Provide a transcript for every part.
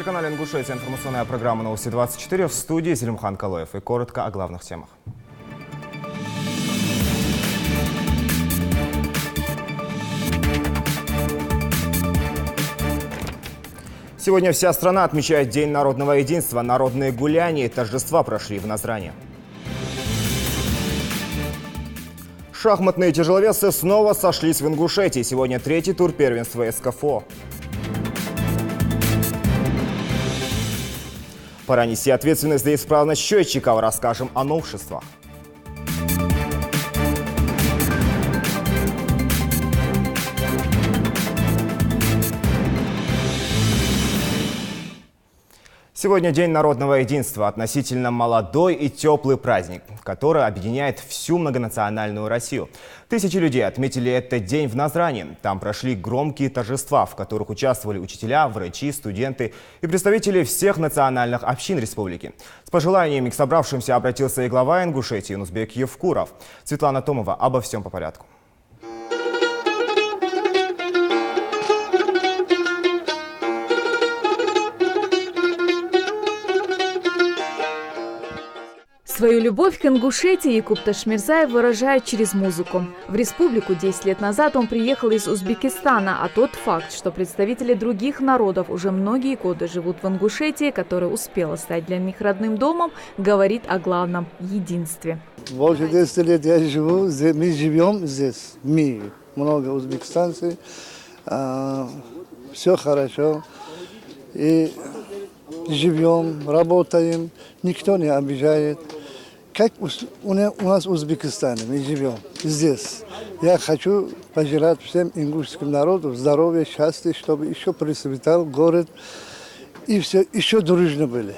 телеканале «Ингушетия» информационная программа «Новости-24», в студии Зелимхан Калоев. И коротко о главных темах. Сегодня вся страна отмечает День народного единства. Народные гуляния и торжества прошли в Назране. Шахматные тяжеловесы снова сошлись в Ингушетии. Сегодня третий тур первенства СКФО. Пора нести ответственность за исправность счетчиков. Расскажем о новшествах. Сегодня День народного единства, относительно молодой и теплый праздник, который объединяет всю многонациональную Россию. Тысячи людей отметили этот день в Назране. Там прошли громкие торжества, в которых участвовали учителя, врачи, студенты и представители всех национальных общин республики. С пожеланиями к собравшимся обратился и глава Ингушетии Юнусбек Евкуров. Светлана Томова обо всем по порядку. Свою любовь к Ингушетии Якуб Ташмирзаев выражает через музыку. В республику 10 лет назад он приехал из Узбекистана, а тот факт, что представители других народов уже многие годы живут в Ингушетии, которая успела стать для них родным домом, говорит о главном – единстве. Больше 10 лет я живу, мы живем здесь, мы, много узбекистанцев, все хорошо, и живем, работаем, никто не обижает. Как у нас в Узбекистане, мы живем здесь. Я хочу пожелать всем ингушским народу здоровья, счастья, чтобы еще процветал город и все, еще дружно были.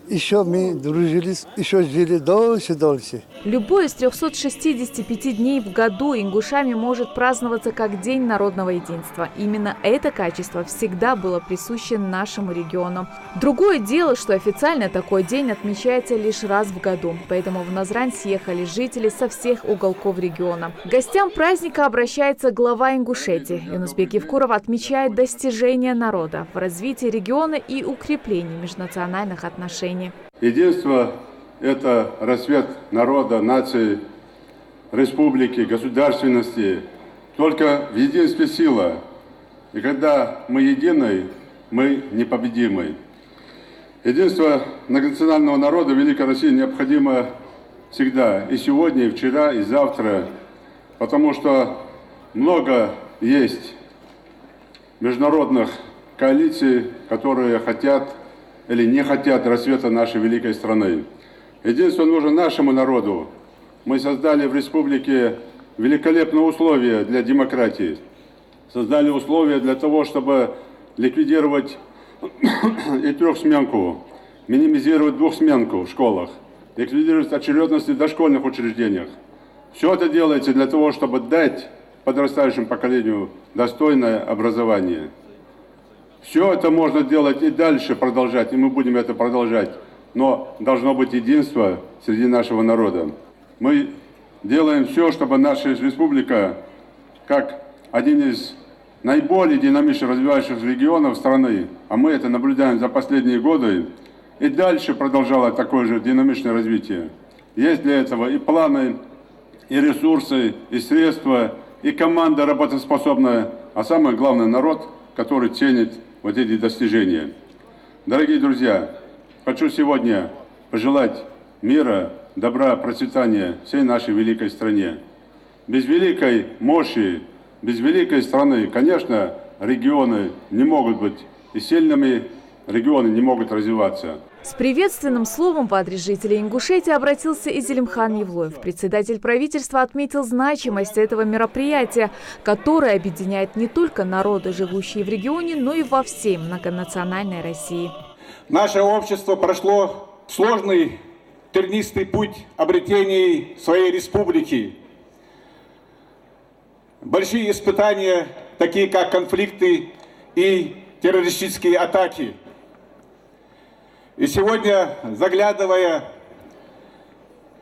Еще мы дружились, еще жили дольше. Любой из 365 дней в году ингушами может праздноваться как День народного единства. Именно это качество всегда было присуще нашему региону. Другое дело, что официально такой день отмечается лишь раз в году. Поэтому в Назрань съехали жители со всех уголков региона. К гостям праздника обращается глава Ингушетии. Юнусбек Евкуров отмечает достижения народа в развитии региона и укреплении межнациональных отношений. Единство – это расцвет народа, нации, республики, государственности. Только в единстве сила. И когда мы едины, мы непобедимы. Единство многонационального народа Великой России необходимо всегда. И сегодня, и вчера, и завтра. Потому что много есть международных коалиций, которые хотят или не хотят расцвета нашей великой страны. Единство нужно нашему народу. Мы создали в республике великолепные условия для демократии. Создали условия для того, чтобы ликвидировать и трехсменку, минимизировать двухсменку в школах, ликвидировать очередности в дошкольных учреждениях. Все это делается для того, чтобы дать подрастающему поколению достойное образование. Все это можно делать и дальше продолжать, и мы будем это продолжать. Но должно быть единство среди нашего народа. Мы делаем все, чтобы наша республика, как один из наиболее динамично развивающихся регионов страны, а мы это наблюдаем за последние годы, и дальше продолжала такое же динамичное развитие. Есть для этого и планы, и ресурсы, и средства, и команда работоспособная, а самое главное народ, который ценит вот эти достижения. Дорогие друзья, хочу сегодня пожелать мира, добра, процветания всей нашей великой стране. Без великой мощи, без великой страны, конечно, регионы не могут быть и сильными, регионы не могут развиваться. С приветственным словом в адрес жителей Ингушетии обратился и Зелимхан Евлоев. Председатель правительства отметил значимость этого мероприятия, которое объединяет не только народы, живущие в регионе, но и во всей многонациональной России. Наше общество прошло сложный, тернистый путь обретения своей республики. Большие испытания, такие как конфликты и террористические атаки. И сегодня, заглядывая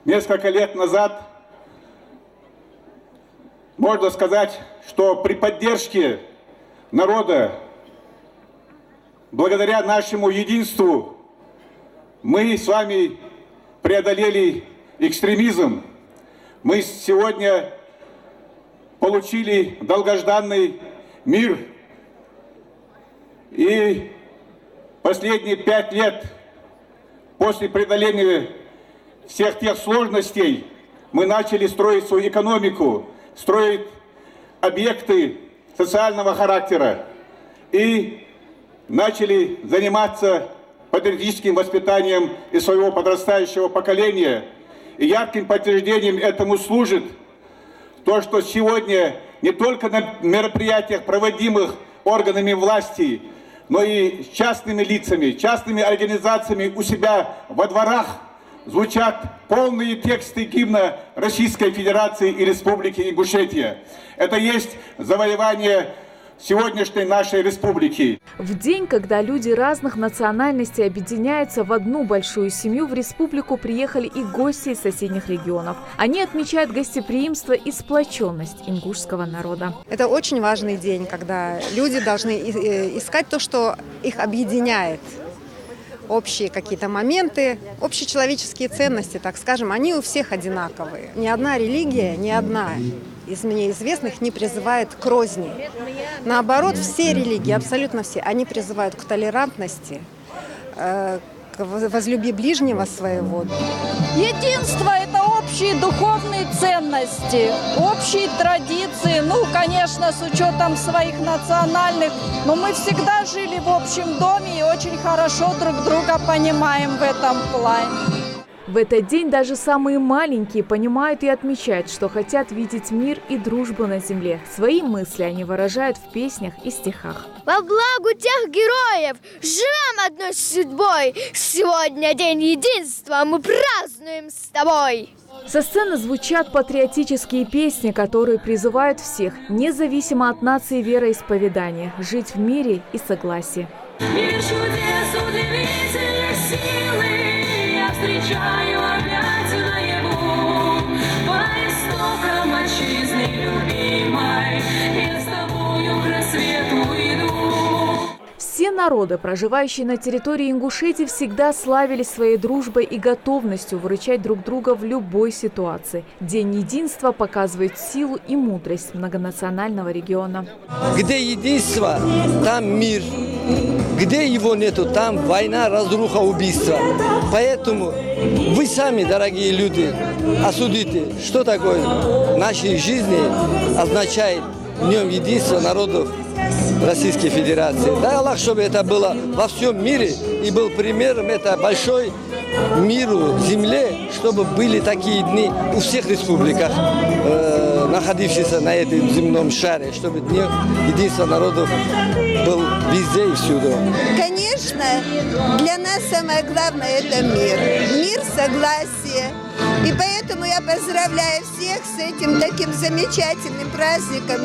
несколько лет назад, можно сказать, что при поддержке народа благодаря нашему единству мы с вами преодолели экстремизм. Мы сегодня получили долгожданный мир. И последние 5 лет после преодоления всех тех сложностей мы начали строить свою экономику, строить объекты социального характера и начали заниматься патриотическим воспитанием и своего подрастающего поколения. И ярким подтверждением этому служит то, что сегодня не только на мероприятиях, проводимых органами власти, но и частными лицами, частными организациями у себя во дворах звучат полные тексты гимна Российской Федерации и Республики Ингушетия. Это есть завоевание сегодняшней нашей республики. В день, когда люди разных национальностей объединяются в одну большую семью, в республику приехали и гости из соседних регионов. Они отмечают гостеприимство и сплоченность ингушского народа. Это очень важный день, когда люди должны искать то, что их объединяет. Общие какие-то моменты, общечеловеческие ценности, так скажем, они у всех одинаковые. Ни одна религия, ни одна из мне известных не призывает к розни. Наоборот, все религии, абсолютно все, они призывают к толерантности, к возлюби ближнего своего. Единство – это общие духовные ценности, общие традиции, ну, конечно, с учетом своих национальных, но мы всегда жили в общем доме и очень хорошо друг друга понимаем в этом плане. В этот день даже самые маленькие понимают и отмечают, что хотят видеть мир и дружбу на земле. Свои мысли они выражают в песнях и стихах. Во благо тех героев живем одной судьбой. Сегодня день единства, мы празднуем с тобой. Со сцены звучат патриотические песни, которые призывают всех, независимо от нации и вероисповедания, жить в мире и согласии. Мир чудес, удивительных силы. Встречаю опять наяву по истокам отчизны любимой. Я с тобою к рассвету иду. Все народы, проживающие на территории Ингушетии, всегда славились своей дружбой и готовностью выручать друг друга в любой ситуации. День единства показывает силу и мудрость многонационального региона. Где единство, там мир. Где его нету, там война, разруха, убийство. Поэтому вы сами, дорогие люди, осудите, что такое в нашей жизни означает Днем единства народов Российской Федерации. Дай Аллах, чтобы это было во всем мире и был примером это большой миру, земле, чтобы были такие дни у всех республиках, находившихся на этом земном шаре, чтобы День единства народов был везде и всюду. Конечно, для нас самое главное – это мир. Мир, согласие. И поэтому я поздравляю всех с этим таким замечательным праздником,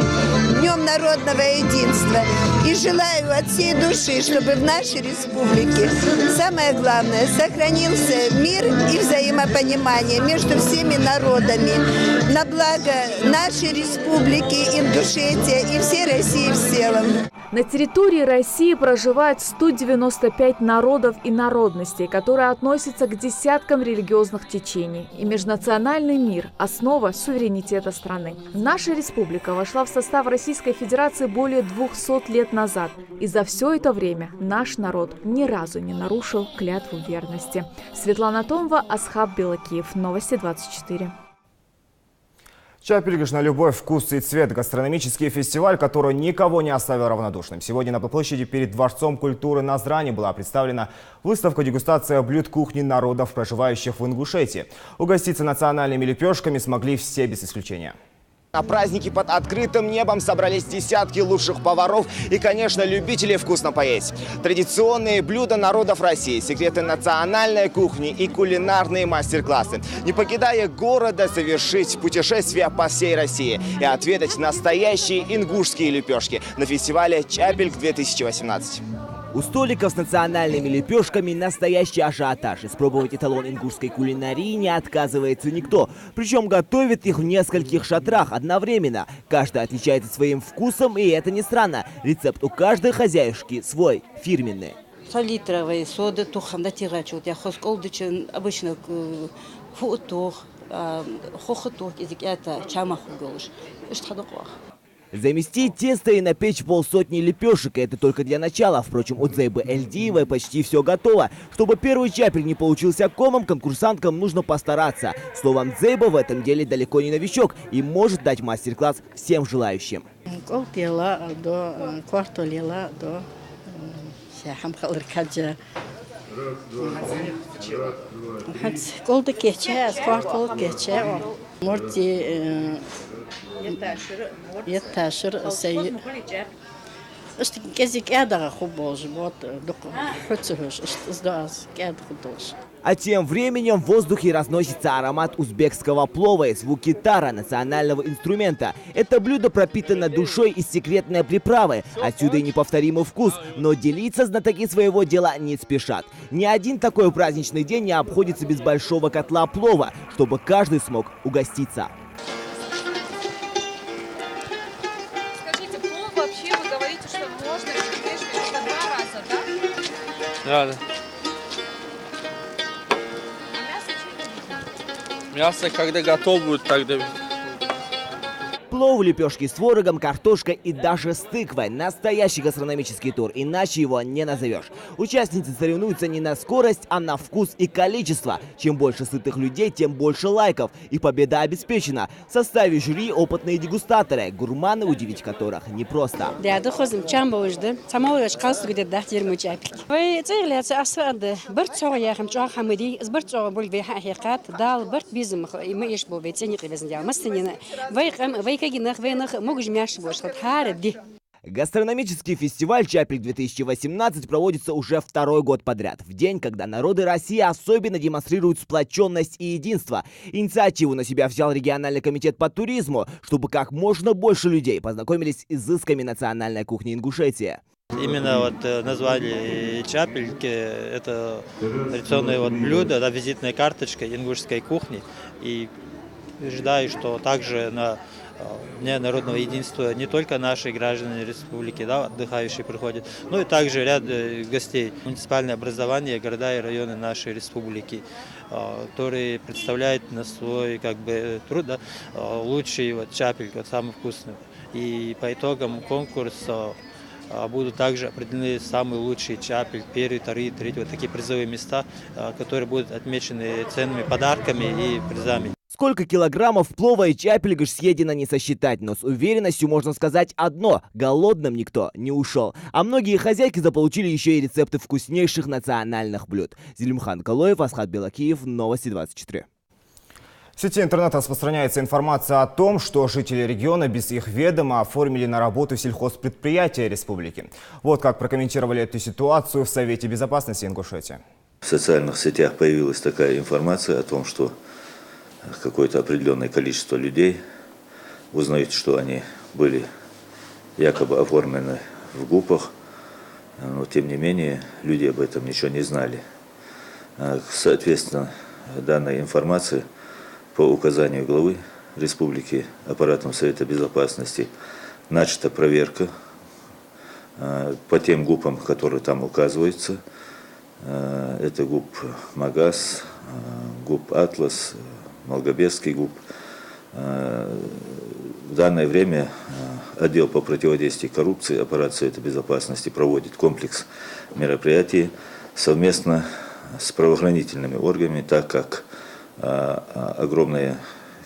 Днем народного единства. И желаю от всей души, чтобы в нашей республике самое главное – сохранился мир и взаимопонимание между всеми народами на благо нашей республики, Ингушетия и всей России в целом. На территории России проживает 195 народов и народностей, которые относятся к десяткам религиозных течений. И межнациональный мир – основа суверенитета страны. Наша республика вошла в состав Российской Федерации более 200 лет назад. И за все это время наш народ ни разу не нарушил клятву верности. Светлана Томова, Асхаб Белакиев. Новости 24. Чапельгаш на любой вкус и цвет. Гастрономический фестиваль, который никого не оставил равнодушным. Сегодня на площади перед Дворцом культуры Назрани была представлена выставка «Дегустация блюд кухни народов, проживающих в Ингушетии». Угоститься национальными лепешками смогли все без исключения. На празднике под открытым небом собрались десятки лучших поваров и, конечно, любителей вкусно поесть. Традиционные блюда народов России, секреты национальной кухни и кулинарные мастер-классы. Не покидая города, совершить путешествие по всей России и отведать настоящие ингушские лепешки на фестивале «Чапельг-2018». У столиков с национальными лепешками настоящий ажиотаж. Испробовать эталон ингушской кулинарии не отказывается никто. Причем готовят их в нескольких шатрах одновременно. Каждый отличается своим вкусом, и это не странно. Рецепт у каждой хозяюшки свой, фирменный. Солитровые соды, туханда тирачут. Я хосколдычен обычно футух, хохотух, это чамахуголыш. Что такое? Заместить тесто и напечь полсотни лепешек – это только для начала. Впрочем, у Дзейбы Эльдиевой почти все готово. Чтобы первый чапель не получился комом, конкурсанткам нужно постараться. Словом, Дзейба в этом деле далеко не новичок и может дать мастер-класс всем желающим. А тем временем в воздухе разносится аромат узбекского плова и звуки тара, национального инструмента. Это блюдо пропитано душой и секретной приправой. Отсюда и неповторимый вкус, но делиться знатоки своего дела не спешат. Ни один такой праздничный день не обходится без большого котла плова, чтобы каждый смог угоститься. Скажите, плов вообще, вы говорите, что можно перемешивать по 2 раза, да? Да, да. Мясо, когда готово будет, тогда... Плов, лепешки с творогом, картошка и даже с тыквой. Настоящий гастрономический тур, иначе его не назовешь. Участницы соревнуются не на скорость, а на вкус и количество. Чем больше сытых людей, тем больше лайков. И победа обеспечена. В составе жюри опытные дегустаторы, гурманы, удивить которых непросто. Гастрономический фестиваль «Чапель-2018» проводится уже 2-й год подряд, в день, когда народы России особенно демонстрируют сплоченность и единство. Инициативу на себя взял региональный комитет по туризму, чтобы как можно больше людей познакомились с изысками национальной кухни Ингушетии. Именно вот назвали чапель, это традиционное блюдо, да, визитная карточка ингушской кухни. И ожидаю, что также на Дне народного единства не только наши граждане республики, да, отдыхающие приходят, но и также ряд гостей. Муниципальное образование, города и районы нашей республики, которые представляют на свой труд, да, лучший чапель, самый вкусный. И по итогам конкурса будут также определены самые лучшие чапель, первые, вторые, третьи, вот такие призовые места, которые будут отмечены ценными подарками и призами. Сколько килограммов плова и чапельгаш съедено не сосчитать, но с уверенностью можно сказать одно – голодным никто не ушел. А многие хозяйки заполучили еще и рецепты вкуснейших национальных блюд. Зелимхан Калоев, Асхат Белакиев, Новости 24. В сети интернет распространяется информация о том, что жители региона без их ведома оформили на работу сельхозпредприятия республики. Вот как прокомментировали эту ситуацию в Совете безопасности Ингушетии. В социальных сетях появилась такая информация о том, что какое-то определенное количество людей узнают, что они были якобы оформлены в ГУПах, но тем не менее люди об этом ничего не знали. Соответственно, данной информации по указанию главы республики аппаратом Совета безопасности начата проверка по тем ГУПам, которые там указываются. Это ГУП «Магаз», ГУП «Атлас», Малгобекский ГУП. В данное время отдел по противодействию коррупции аппарат Совета безопасности проводит комплекс мероприятий совместно с правоохранительными органами, так как огромное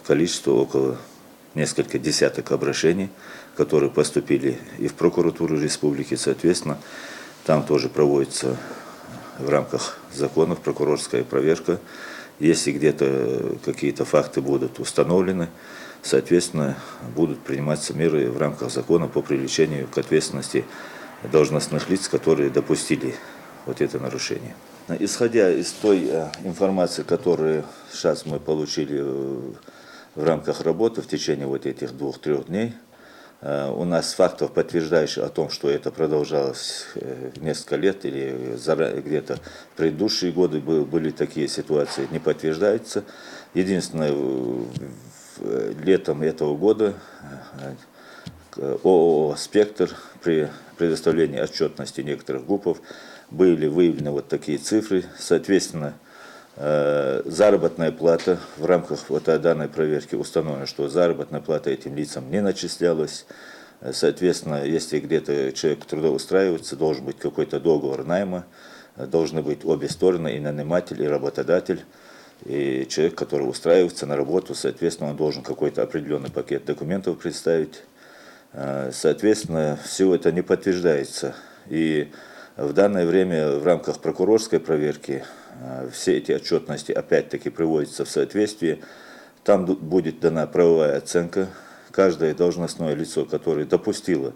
количество, около несколько десяток обращений, которые поступили и в прокуратуру республики, соответственно, там тоже проводится в рамках законов прокурорская проверка. Если где-то какие-то факты будут установлены, соответственно, будут приниматься меры в рамках закона по привлечению к ответственности должностных лиц, которые допустили вот это нарушение. Исходя из той информации, которую сейчас мы получили в рамках работы в течение вот этих 2-3 дней, у нас фактов, подтверждающих о том, что это продолжалось несколько лет или где-то в предыдущие годы были такие ситуации, не подтверждаются. Единственное, летом этого года ООО «Спектр» при предоставлении отчетности некоторых ГУПов были выявлены вот такие цифры. Соответственно, заработная плата в рамках вот данной проверки установлено, что заработная плата этим лицам не начислялась. Соответственно, если где-то человек трудоустраивается, должен быть какой-то договор найма, должны быть обе стороны, и наниматель, и работодатель. И человек, который устраивается на работу, соответственно, он должен какой-то определенный пакет документов представить. Соответственно, все это не подтверждается. И в данное время в рамках прокурорской проверки все эти отчетности опять-таки приводятся в соответствие. Там будет дана правовая оценка. Каждое должностное лицо, которое допустило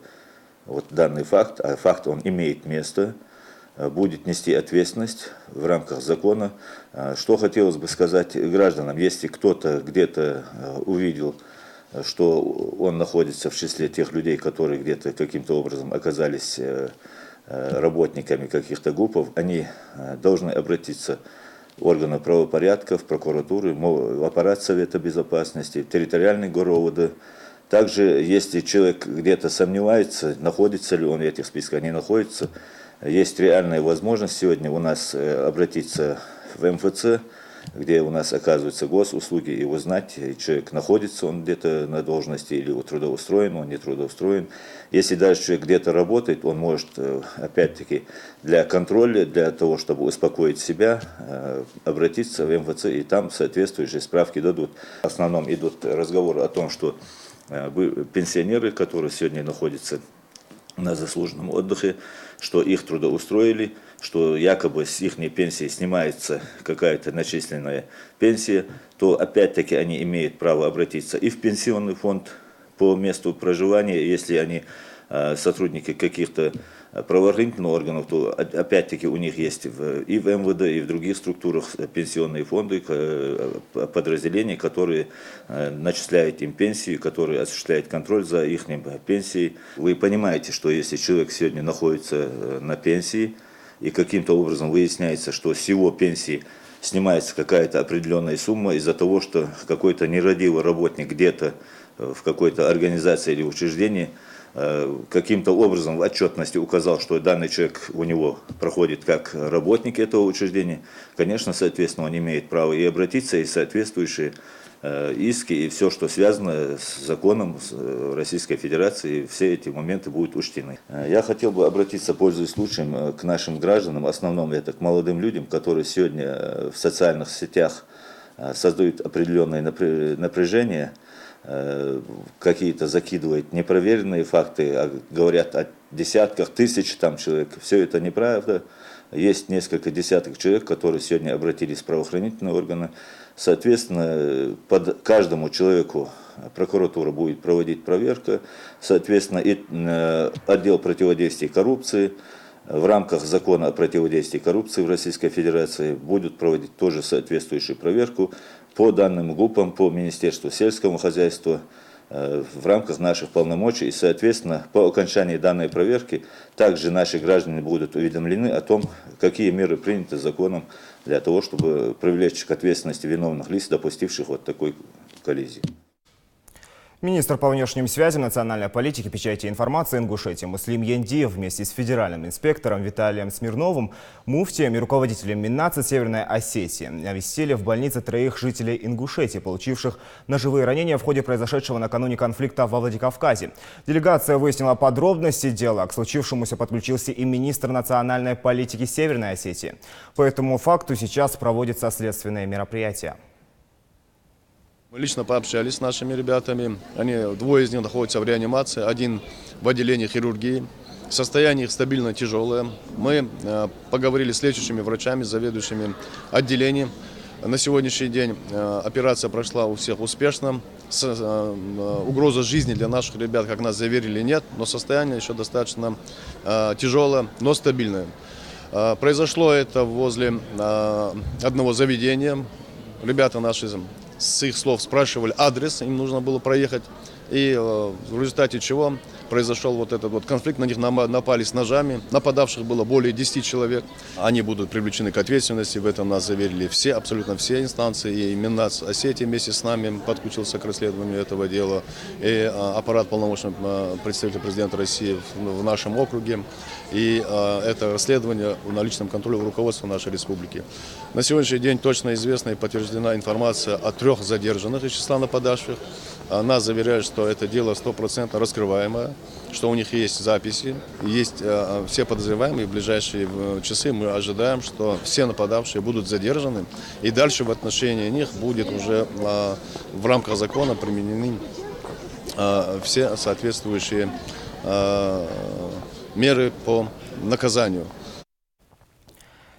вот данный факт, а факт он имеет место, будет нести ответственность в рамках закона. Что хотелось бы сказать гражданам, если кто-то где-то увидел, что он находится в числе тех людей, которые где-то каким-то образом оказались работниками каких-то ГУПов, они должны обратиться в органы правопорядка, в прокуратуру, в аппарат Совета Безопасности, территориальный ГОРОВОД. Также, если человек где-то сомневается, находится ли он в этих списках, не находится, есть реальная возможность сегодня у нас обратиться в МФЦ, где у нас оказываются госуслуги, и узнать, человек находится он где-то на должности, или трудоустроен, он не трудоустроен. Если даже человек где-то работает, он может, опять-таки, для контроля, для того, чтобы успокоить себя, обратиться в МФЦ, и там соответствующие справки дадут. В основном идут разговоры о том, что пенсионеры, которые сегодня находятся на заслуженном отдыхе, что их трудоустроили, что якобы с их пенсии снимается какая-то начисленная пенсия, то опять-таки они имеют право обратиться и в пенсионный фонд по месту проживания, если они сотрудники каких-то правоохранительных органов, то опять-таки у них есть и в МВД, и в других структурах пенсионные фонды, подразделения, которые начисляют им пенсию, которые осуществляют контроль за их пенсией. Вы понимаете, что если человек сегодня находится на пенсии, и каким-то образом выясняется, что с его пенсии снимается какая-то определенная сумма из-за того, что какой-то нерадивый работник где-то в какой-то организации или учреждении каким-то образом в отчетности указал, что данный человек у него проходит как работник этого учреждения, конечно, соответственно, он имеет право и обратиться, и соответствующие иски, и все, что связано с законом Российской Федерации, все эти моменты будут учтены. Я хотел бы обратиться, пользуясь случаем, к нашим гражданам, в основном это к молодым людям, которые сегодня в социальных сетях создают определенное напряжение, какие-то закидывают непроверенные факты, говорят о десятках, тысяч там человек. Все это неправда. Есть несколько десяток человек, которые сегодня обратились в правоохранительные органы. Соответственно, под каждому человеку прокуратура будет проводить проверку. Соответственно, и отдел противодействия коррупции в рамках закона о противодействии коррупции в Российской Федерации будет проводить тоже соответствующую проверку по данным ГУПам, по Министерству сельского хозяйства в рамках наших полномочий. И, соответственно, по окончании данной проверки также наши граждане будут уведомлены о том, какие меры приняты законом для того, чтобы привлечь к ответственности виновных лиц, допустивших вот такой коллизии. Министр по внешним связям, национальной политике, печати и информации Ингушетии Муслим Яндиев вместе с федеральным инспектором Виталием Смирновым, муфтием и руководителем Миннаца Северной Осетии навестили в больнице 3 жителей Ингушетии, получивших ножевые ранения в ходе произошедшего накануне конфликта во Владикавказе. Делегация выяснила подробности дела. К случившемуся подключился и министр национальной политики Северной Осетии. По этому факту сейчас проводятся следственные мероприятия. Мы лично пообщались с нашими ребятами. Двое из них находятся в реанимации, один в отделении хирургии. Состояние их стабильно тяжелое. Мы поговорили с лечащими врачами, заведующими отделением. На сегодняшний день операция прошла у всех успешно. Угрозы жизни для наших ребят, как нас заверили, нет, но состояние еще достаточно тяжелое, но стабильное. Произошло это возле одного заведения. Ребята наши с их слов спрашивали адрес, им нужно было проехать. И в результате чего произошел вот этот вот конфликт, на них напали с ножами. Нападавших было более 10 человек. Они будут привлечены к ответственности, в этом нас заверили все, абсолютно все инстанции. И Миннац Осетии вместе с нами подключился к расследованию этого дела. И аппарат полномочного представителя президента России в нашем округе. И это расследование на личном контроле руководства нашей республики. На сегодняшний день точно известна и подтверждена информация о 3 задержанных из числа нападавших. Нас заверяют, что это дело 100% раскрываемое, что у них есть записи, есть все подозреваемые. В ближайшие часы мы ожидаем, что все нападавшие будут задержаны, и дальше в отношении них будет уже в рамках закона применены все соответствующие меры по наказанию.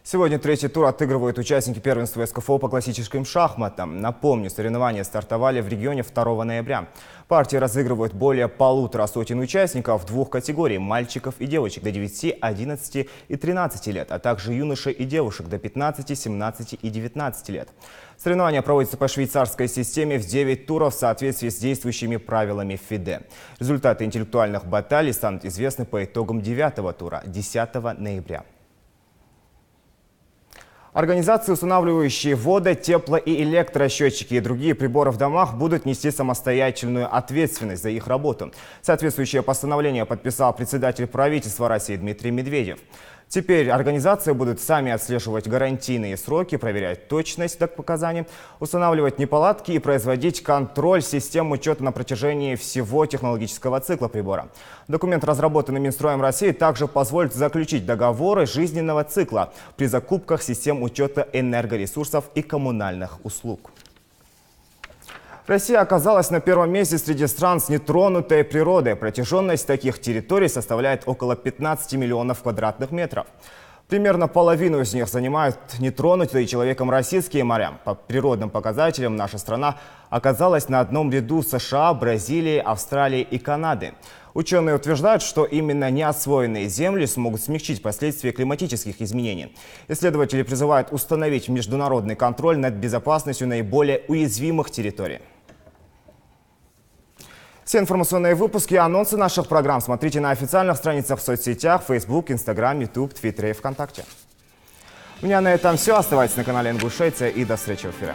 Сегодня третий тур отыгрывают участники первенства СКФО по классическим шахматам. Напомню, соревнования стартовали в регионе 2 ноября. Партии разыгрывают более 150 участников в 2 категориях – мальчиков и девочек до 9, 11 и 13 лет, а также юношей и девушек до 15, 17 и 19 лет. Соревнования проводятся по швейцарской системе в 9 туров в соответствии с действующими правилами ФИДЕ. Результаты интеллектуальных баталий станут известны по итогам 9-го тура 10 ноября. Организации, устанавливающие водо-, тепло- и электросчетчики и другие приборы в домах, будут нести самостоятельную ответственность за их работу. Соответствующее постановление подписал председатель правительства России Дмитрий Медведев. Теперь организации будут сами отслеживать гарантийные сроки, проверять точность показаний, устанавливать неполадки и производить контроль систем учета на протяжении всего технологического цикла прибора. Документ, разработанный Минстроем России, также позволит заключить договоры жизненного цикла при закупках систем учета энергоресурсов и коммунальных услуг. Россия оказалась на 1-м месте среди стран с нетронутой природой. Протяженность таких территорий составляет около 15 миллионов квадратных метров. Примерно половину из них занимают нетронутые человеком российские моря. По природным показателям наша страна оказалась на одном ряду с США, Бразилией, Австралией и Канадой. Ученые утверждают, что именно неосвоенные земли смогут смягчить последствия климатических изменений. Исследователи призывают установить международный контроль над безопасностью наиболее уязвимых территорий. Все информационные выпуски и анонсы наших программ смотрите на официальных страницах в соцсетях Facebook, Instagram, YouTube, Twitter и ВКонтакте. У меня на этом все. Оставайтесь на канале Ингушетия и до встречи в эфире.